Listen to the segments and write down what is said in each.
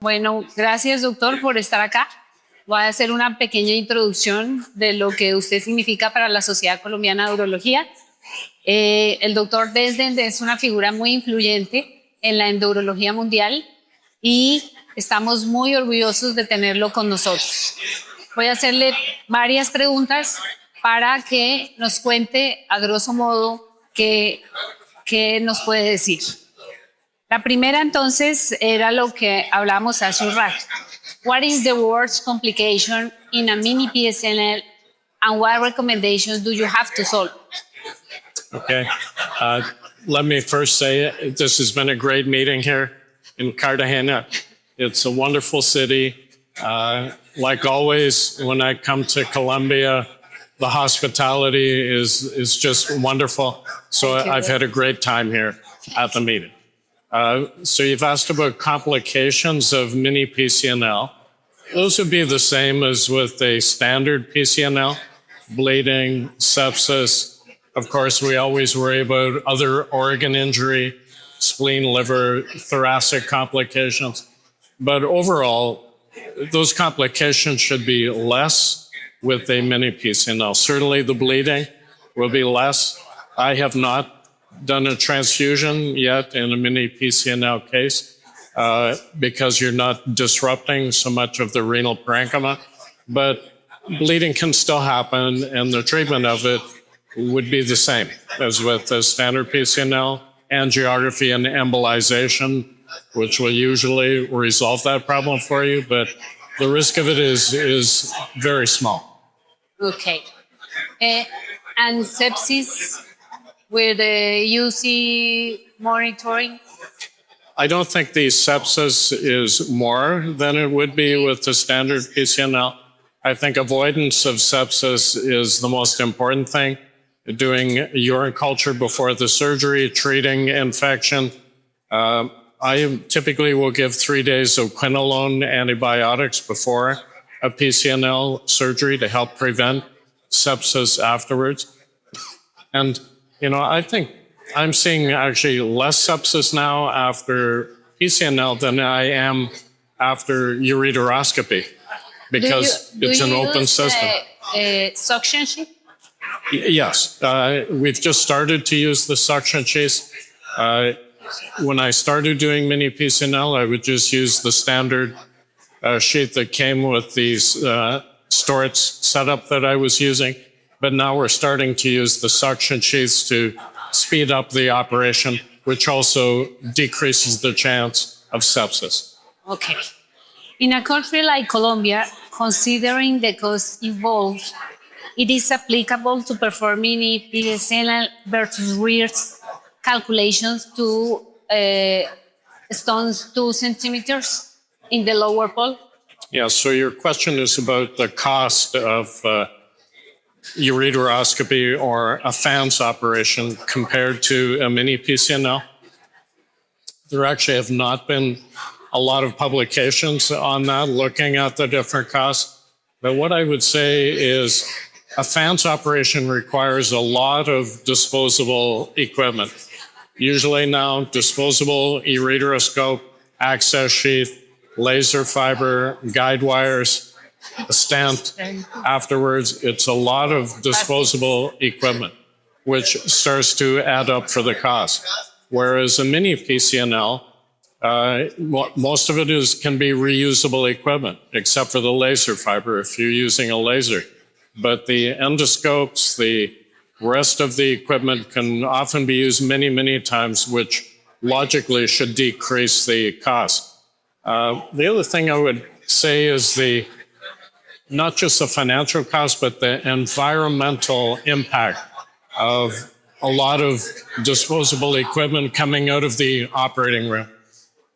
Bueno, gracias doctor por estar acá. Voy a hacer una pequeña introducción de lo que usted significa para la Sociedad Colombiana de Urología. El doctor Denstedt es una figura muy influyente en la endourología mundial y estamos muy orgullosos de tenerlo con nosotros. Voy a hacerle varias preguntas para que nos cuente a grosso modo qué nos puede decir. La primera entonces era lo que hablamos hace un rato. What is the worst complication in a mini PCNL and what recommendations do you have to solve? Okay. Let me first say this has been a great meeting here in Cartagena. It's a wonderful city. Like always, when I come to Colombia, the hospitality is just wonderful. So I've had a great time here at the meeting. So you've asked about complications of mini PCNL. Those would be the same as with a standard PCNL, bleeding, sepsis. Of course, we always worry about other organ injury, spleen, liver, thoracic complications. But overall, those complications should be less with a mini PCNL. Certainly the bleeding will be less. I have not done a transfusion yet in a mini PCNL case because you're not disrupting so much of the renal parenchyma, but bleeding can still happen and the treatment of it would be the same as with the standard PCNL, angiography and embolization, which will usually resolve that problem for you, but the risk of it is very small. Okay. And sepsis with the UC monitoring? I don't think the sepsis is more than it would be with the standard PCNL. I think avoidance of sepsis is the most important thing. Doing urine culture before the surgery, treating infection. I typically will give 3 days of quinolone antibiotics before a PCNL surgery to help prevent sepsis afterwards. And I think I'm seeing actually less sepsis now after PCNL than I am after ureteroscopy because it's an open system. Suction sheet? Yes. We've just started to use the suction sheets. When I started doing mini PCNL, I would just use the standard sheet that came with these storage setup that I was using. But now we're starting to use the suction sheets to speed up the operation, which also decreases the chance of sepsis. Okay. In a country like Colombia, considering the cost involved, it is applicable to perform mini PCNL versus risk calculations to stones 2 centimeters in the lower pole? Yeah, so your question is about the cost of ureteroscopy or a FANS operation compared to a mini PCNL. There actually have not been a lot of publications on that looking at the different costs. But what I would say is a FANS operation requires a lot of disposable equipment. Usually now, disposable ureteroscope, access sheath, laser fiber, guide wires, a stent. Afterwards, it's a lot of disposable equipment, which starts to add up for the cost. Whereas a mini PCNL, most of it can be reusable equipment, except for the laser fiber if you're using a laser. But the endoscopes, the rest of the equipment can often be used many, many times, which logically should decrease the cost. The other thing I would say is not just the financial cost, but the environmental impact of a lot of disposable equipment coming out of the operating room.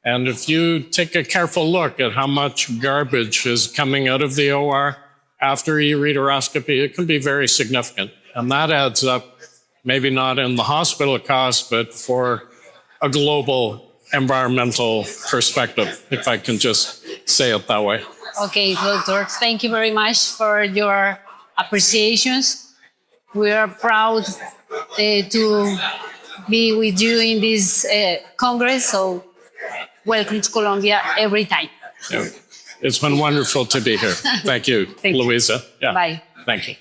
And if you take a careful look at how much garbage is coming out of the OR after ureteroscopy, it can be very significant. And that adds up, maybe not in the hospital cost, but for a global environmental perspective, if I can just say it that way. Okay, doctor, thank you very much for your appreciations. We are proud to be with you in this Congress, so welcome to Colombia every time. It's been wonderful to be here. Thank you, Thank you. Louisa. Yeah. Bye. Thank you.